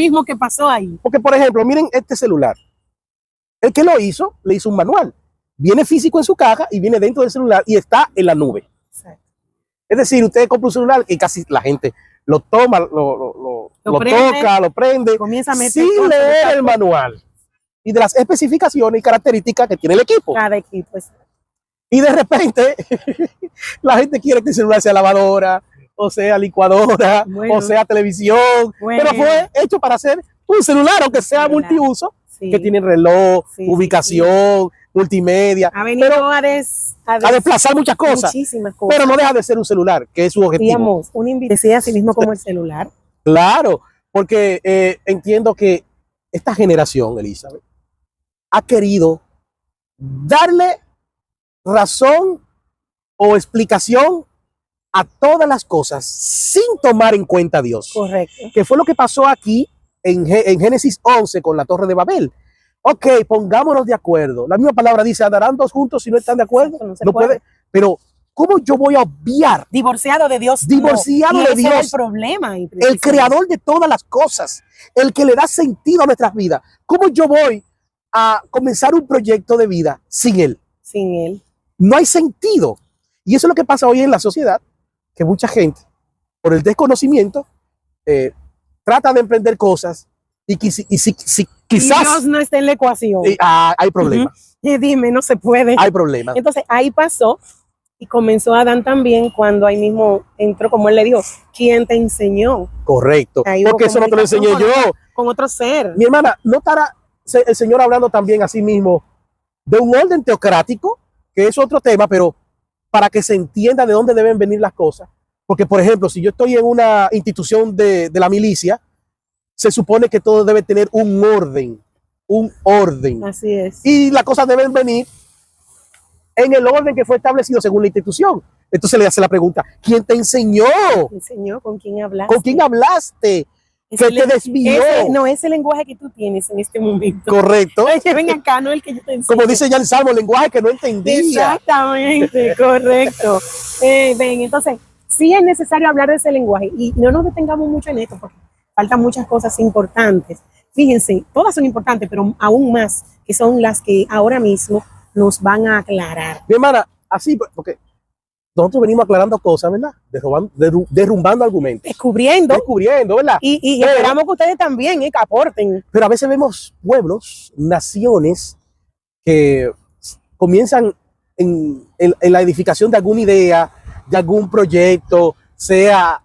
mismo que pasó ahí? Porque, por ejemplo, miren este celular. El que lo hizo, le hizo un manual. Viene físico en su caja y viene dentro del celular y está en la nube. Exacto. Es decir, usted compra un celular y casi la gente lo toma, lo toca, lo prende, comienza a meter sin leer el manual y de las especificaciones y características que tiene el equipo. Cada equipo. Y de repente, la gente quiere que el celular sea lavadora, o sea licuadora, bueno, o sea televisión, bueno, pero fue hecho para hacer un celular, aunque sea multiuso, sí, que tiene reloj, ubicación, multimedia, ha venido pero a desplazar muchas cosas, pero no deja de ser un celular, que es su objetivo. Digamos, un invitado así mismo como el celular. Claro, porque entiendo que esta generación, Elizabeth, ha querido darle razón o explicación a todas las cosas sin tomar en cuenta a Dios. Correcto. Que fue lo que pasó aquí en Génesis 11 con la Torre de Babel. Ok, pongámonos de acuerdo. La misma palabra dice, andarán dos juntos si no están de acuerdo. Exacto, no puede. Pero, ¿cómo yo voy a obviar? Divorciado de Dios. Divorciado de Dios. Es el problema. El creador de todas las cosas. El que le da sentido a nuestras vidas. ¿Cómo yo voy a comenzar un proyecto de vida sin Él? Sin Él. No hay sentido. Y eso es lo que pasa hoy en la sociedad, que mucha gente, por el desconocimiento, trata de emprender cosas y quizás Dios no está en la ecuación. Hay problemas. Y dime, no se puede. Hay problemas. Entonces ahí pasó y comenzó Adán también cuando ahí mismo entró, como él le dijo, ¿quién te enseñó? Correcto. Porque eso no te lo enseñé yo. Con otro ser. Mi hermana, ¿no estará el Señor hablando también a sí mismo de un orden teocrático, que es otro tema, pero para que se entienda de dónde deben venir las cosas? Porque, por ejemplo, si yo estoy en una institución de la milicia, se supone que todo debe tener un orden. Un orden. Así es. Y las cosas deben venir en el orden que fue establecido según la institución. Entonces le hace la pregunta, ¿quién te enseñó? ¿Te enseñó? ¿Con quién hablaste? ¿Con quién hablaste? ¿Qué te desvió? No es el lenguaje que tú tienes en este momento. Correcto. Que ven acá, no el que yo te enseño. Como dice ya el Salmo, el lenguaje que no entendía. Exactamente, correcto. Ven, entonces, sí es necesario hablar de ese lenguaje y no nos detengamos mucho en esto porque faltan muchas cosas importantes. Fíjense, todas son importantes, pero aún más, que son las que ahora mismo nos van a aclarar. Mi hermana, así, porque nosotros venimos aclarando cosas, ¿verdad? Derrumbando argumentos. Descubriendo, ¿verdad? Y esperamos que ustedes también que aporten. Pero a veces vemos pueblos, naciones, que comienzan en la edificación de alguna idea, de algún proyecto, sea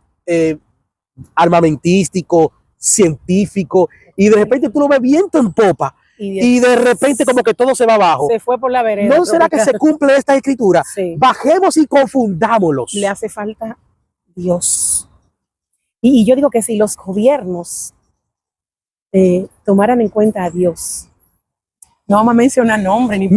armamentístico, científico, y de repente tú lo ves viento en popa, y de repente como que todo se va abajo. Se fue por la vereda. ¿No será que se cumple esta escritura? Sí. Bajemos y confundámoslos. Le hace falta Dios. Y yo digo que si los gobiernos tomaran en cuenta a Dios, no vamos a mencionar nombres, ni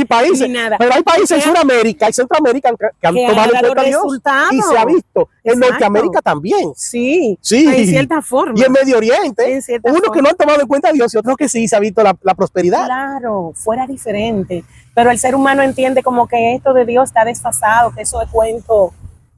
países, ni nada. Pero hay países en Sudamérica y Centroamérica que han tomado en cuenta a Dios y se ha visto. En Norteamérica también. Sí, en cierta forma. Y en Medio Oriente, unos que no han tomado en cuenta a Dios y otros que sí se ha visto la prosperidad. Claro, fuera diferente. Pero el ser humano entiende como que esto de Dios está desfasado, que eso es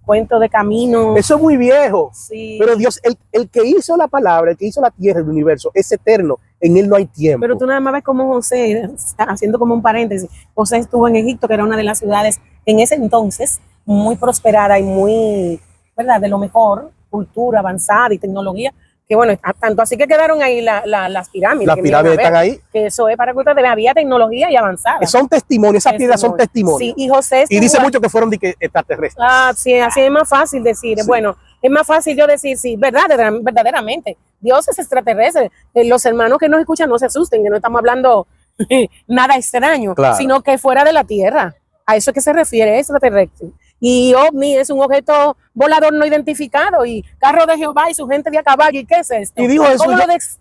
cuento de camino. Eso es muy viejo. Sí. Pero Dios, el que hizo la palabra, el que hizo la tierra, el universo, es eterno. En él no hay tiempo. Pero tú nada más ves como José, haciendo como un paréntesis, José estuvo en Egipto, que era una de las ciudades en ese entonces muy prosperada y muy, ¿verdad?, de lo mejor, cultura avanzada y tecnología, que bueno, tanto así que quedaron ahí las pirámides. Las pirámides están ahí. Que eso es para que ustedes vean, había tecnología y avanzada. Son testimonios, esas piedras son testimonios. Sí, y José y dice mucho que fueron extraterrestres. Sí, así es más fácil decir, bueno, es más fácil yo decir, sí, verdaderamente, Dios es extraterrestre. Los hermanos que nos escuchan no se asusten, que no estamos hablando nada extraño, sino que fuera de la tierra. A eso es que se refiere, extraterrestre. Y OVNI es un objeto volador no identificado y carro de Jehová y su gente de a caballo. ¿Y qué es esto? Y dijo Jesús,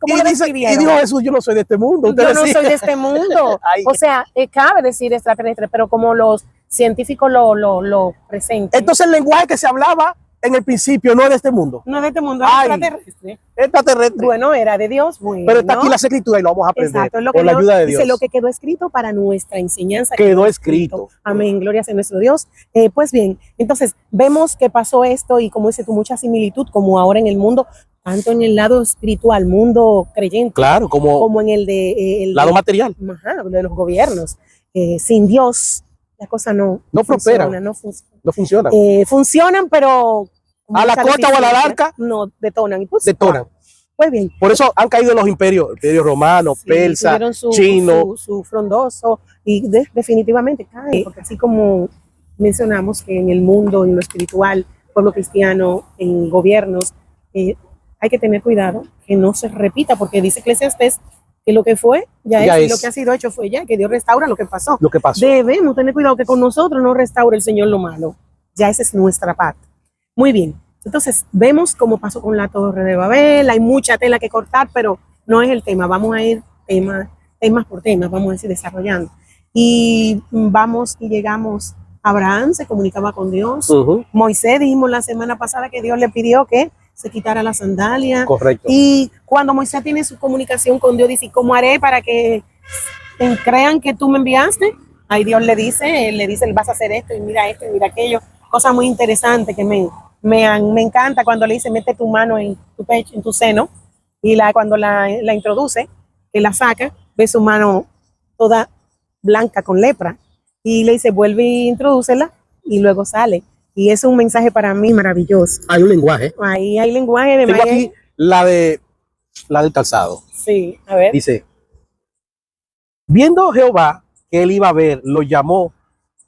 y dijo Jesús, yo no soy de este mundo. Yo no soy de este mundo. O sea, cabe decir extraterrestre, pero como los científicos lo presentan. Entonces el lenguaje que se hablaba en el principio no es de este mundo. No es de este mundo, es extraterrestre. Extraterrestre. Bueno, era de Dios. Bueno, pero está aquí la escritura y lo vamos a aprender. Exacto, con la ayuda de Dios. Dice lo que quedó escrito para nuestra enseñanza. Quedó escrito. Amén, gloria sea nuestro Dios. Pues bien, entonces vemos que pasó esto y como dices tú, mucha similitud, como ahora en el mundo tanto en el lado espiritual, mundo creyente, claro, como en el de el lado material, de los gobiernos. Sin Dios, la cosa no prosperan, no funciona. No funcionan. Funcionan, pero a la costa o a la larga, no detonan. Y pues, detonan. Pues bien. Por eso han caído los imperios, el imperio romano, sí, persa, chino. Su frondoso, y definitivamente cae, porque así como mencionamos que en el mundo, en lo espiritual, pueblo cristiano, en gobiernos, hay que tener cuidado que no se repita, porque dice Eclesiastés que lo que fue ya es, y lo que ha sido hecho fue ya, que Dios restaura lo que pasó. Debemos tener cuidado que con nosotros no restaure el Señor lo malo. Ya esa es nuestra parte. Muy bien. Entonces, vemos cómo pasó con la Torre de Babel. Hay mucha tela que cortar, pero no es el tema. Vamos a ir temas por temas, vamos a ir desarrollando. Y vamos y llegamos. Abraham se comunicaba con Dios. Moisés, dijimos la semana pasada que Dios le pidió que se quitara la sandalia. Correcto. Y cuando Moisés tiene su comunicación con Dios, dice, ¿cómo haré para que crean que tú me enviaste? Ahí Dios le dice, vas a hacer esto y mira aquello. Cosa muy interesante que me encanta cuando le dice, mete tu mano en tu pecho, en tu seno, y cuando la introduce, que la saca, ve su mano toda blanca con lepra, y le dice, vuelve y introdúcela, y luego sale. Y es un mensaje para mí maravilloso. Hay un lenguaje. Ahí hay lenguaje de Tengo aquí la del calzado. Sí, a ver. Dice, viendo Jehová que él iba a ver, lo llamó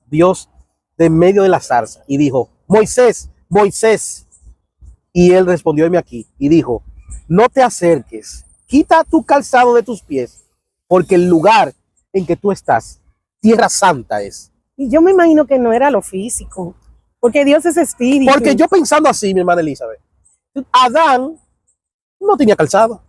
Dios de en medio de la zarza y dijo, Moisés, Moisés. Y él respondió, heme aquí, y dijo, no te acerques, quita tu calzado de tus pies, porque el lugar en que tú estás, tierra santa es. Y yo me imagino que no era lo físico, porque Dios es espíritu. Porque yo pensando así, mi hermana Elizabeth, Adán no tenía calzado.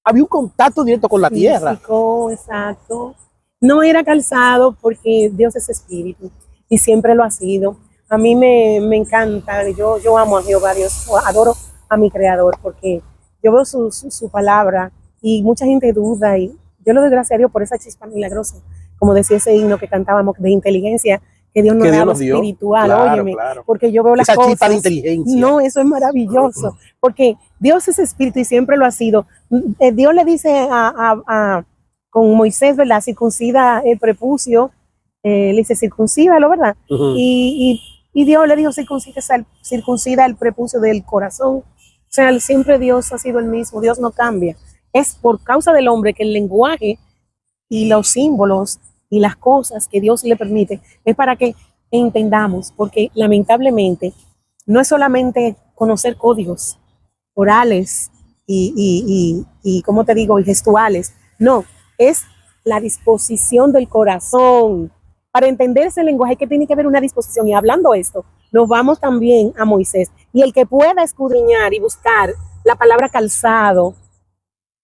Había un contacto directo con la tierra. Exacto. No era calzado porque Dios es espíritu y siempre lo ha sido. A mí me encanta, yo amo a Jehová Dios, adoro a mi creador porque yo veo su palabra y mucha gente duda y yo le doy gracias a Dios por esa chispa milagrosa, como decía ese himno que cantábamos de inteligencia que Dios nos da espiritual, claro, óyeme, claro. Porque yo veo las esa cosas. Chispa de inteligencia. No, eso es maravilloso, porque Dios es espíritu y siempre lo ha sido. Dios le dice con Moisés, ¿verdad? Circuncida el prepucio, le dice circuncídalo, ¿verdad? Y Dios le dijo circuncida el prepucio del corazón. O sea, siempre Dios ha sido el mismo, Dios no cambia. Es por causa del hombre que el lenguaje y los símbolos y las cosas que Dios le permite es para que entendamos, porque lamentablemente no es solamente conocer códigos orales y ¿cómo te digo? Y gestuales, no, es la disposición del corazón. Para entender ese lenguaje que tiene que haber una disposición, y hablando esto, nos vamos también a Moisés, y el que pueda escudriñar y buscar la palabra calzado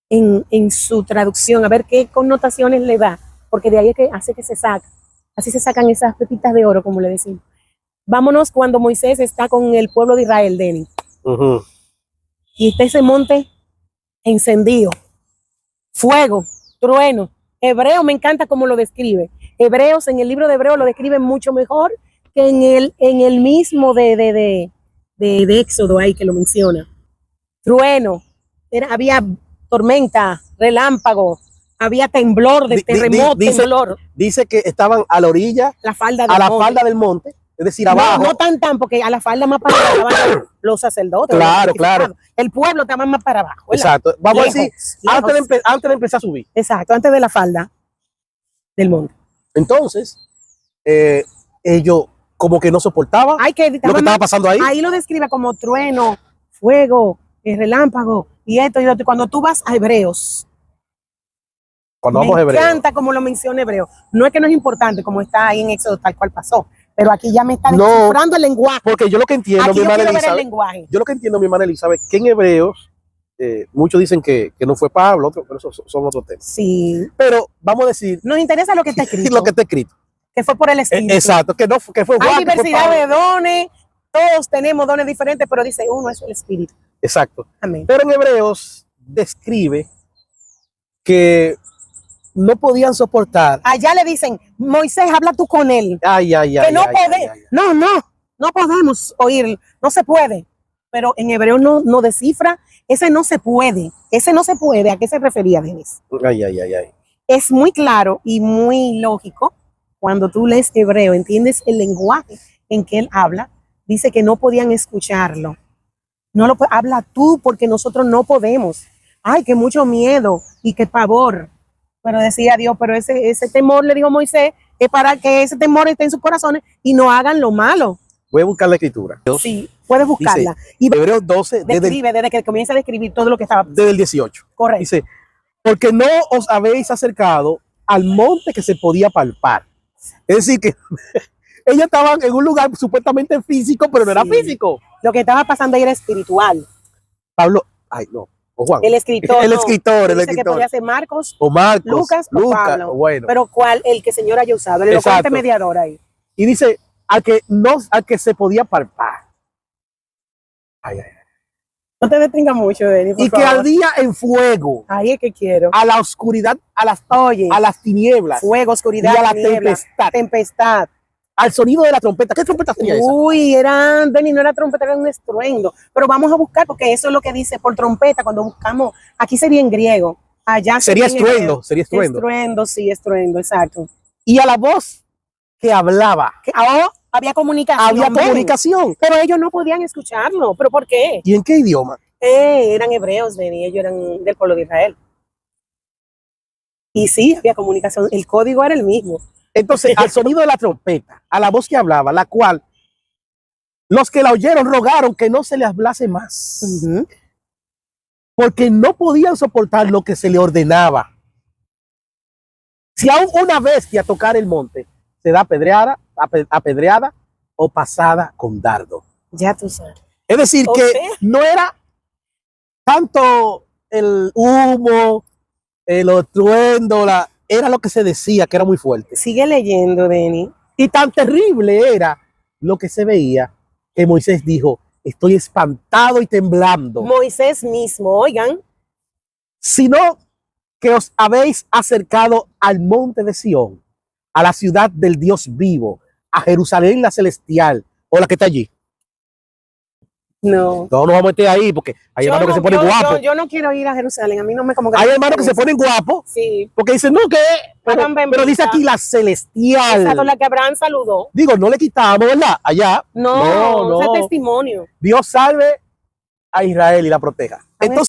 en su traducción, a ver qué connotaciones le da, porque de ahí es que hace que se saca. Así se sacan esas pepitas de oro, como le decimos. Vámonos cuando Moisés está con el pueblo de Israel, Denny. Y está ese monte encendido, fuego, trueno. Hebreo, me encanta cómo lo describe. Hebreos, en el libro de Hebreos lo describen mucho mejor que en el mismo de Éxodo, ahí que lo menciona. Trueno, había tormenta, relámpago, había temblor, de terremoto, temblor. Dice que estaban a la orilla, falda del monte, es decir, abajo. No tan, porque a la falda más para abajo estaban los sacerdotes. Claro, claro. El pueblo estaba más para abajo, ¿verdad? Exacto. Vamos a decir, antes de empezar a subir. Exacto, antes de la falda del monte. Entonces, ellos como que no soportaban lo que estaba pasando ahí. Ahí lo describe como trueno, fuego, relámpago y esto y otro. Cuando tú vas a Hebreos, me encanta como lo menciona Hebreo. No es que no es importante como está ahí en Éxodo tal cual pasó, pero aquí ya me está descifrando el lenguaje. Porque yo lo que entiendo, mi hermana Elizabeth, que en Hebreos muchos dicen que no fue Pablo, pero esos son otros temas. Sí. Pero vamos a decir, nos interesa lo que está escrito. Lo que está escrito. Que fue por el espíritu. Exacto, que fue Juan. Hay diversidad de dones, todos tenemos dones diferentes, pero dice uno es el espíritu. Exacto. Amén. Pero en Hebreos describe que no podían soportar. Allá le dicen, Moisés, habla tú con él. Que no podemos oír, no se puede. Pero en hebreo no descifra ese no se puede. Ese no se puede. ¿A qué se refería, Denis? Ay, ay, ay, ay. Es muy claro y muy lógico. Cuando tú lees hebreo, entiendes el lenguaje en que él habla, dice que no podían escucharlo. No lo habla tú porque nosotros no podemos. Ay, que mucho miedo y qué pavor. Pero decía Dios, pero ese temor, le dijo Moisés, es para que ese temor esté en sus corazones y no hagan lo malo. Voy a buscar la escritura. Sí, puedes buscarla. Dice, Y Hebreos 12, desde que comienza a describir todo lo que estaba. desde el 18. Correcto. Dice, porque no os habéis acercado al monte que se podía palpar. Es decir, que ellos estaban en un lugar supuestamente físico, pero no era físico. Lo que estaba pasando ahí era espiritual. Pablo, ay, no, o Juan. El escritor. El escritor, el dice escritor. que podía ser Marcos, O Marcos, Lucas o Pablo. Bueno. Pero cuál, el que el Señor haya usado, el elocuente mediador ahí. Y dice, al que se podía palpar. Ay, ay, ay. No te detenga mucho, Denis, por Y favor. que ardía en fuego. Ahí es que quiero. A la oscuridad, a las tinieblas. Fuego, oscuridad, y a la tinieblas, tempestad. Al sonido de la trompeta. ¿Qué trompeta hacía esa? Uy, Denis, no era trompeta, era un estruendo. Pero vamos a buscar, porque eso es lo que dice por trompeta, cuando buscamos, aquí sería en griego. Allá sería estruendo, sería estruendo. Estruendo, sí, estruendo, exacto. Y a la voz que hablaba. Había comunicación. Había comunicación. Pero ellos no podían escucharlo. ¿Pero por qué? ¿Y en qué idioma? Eran hebreos, Denis, ellos eran del pueblo de Israel. Y sí, había comunicación. El código era el mismo. Entonces, al sonido de la trompeta, a la voz que hablaba, la cual los que la oyeron rogaron que no se le hablase más. Porque no podían soportar lo que se le ordenaba. Si aún una bestia tocar el monte, se da apedreada o pasada con dardo. Ya tú sabes. Es decir, que no era tanto el humo, el estruendo, era lo que se decía, que era muy fuerte. Sigue leyendo, Denis. Y tan terrible era lo que se veía que Moisés dijo, estoy espantado y temblando. Moisés mismo, oigan. Sino que os habéis acercado al monte de Sión, a la ciudad del Dios vivo, a Jerusalén la celestial, o la que está allí. No. No nos vamos a meter ahí porque hay hermanos que se ponen guapos. Yo no quiero ir a Jerusalén, a mí no me como que. Hay hermanos que se ponen guapos. Sí. Porque dicen, no, que. Pero dice aquí la celestial. Esa con la que Abraham saludó. Digo, no le quitamos, ¿verdad? Allá. No, ese testimonio. Dios salve a Israel y la proteja. Entonces,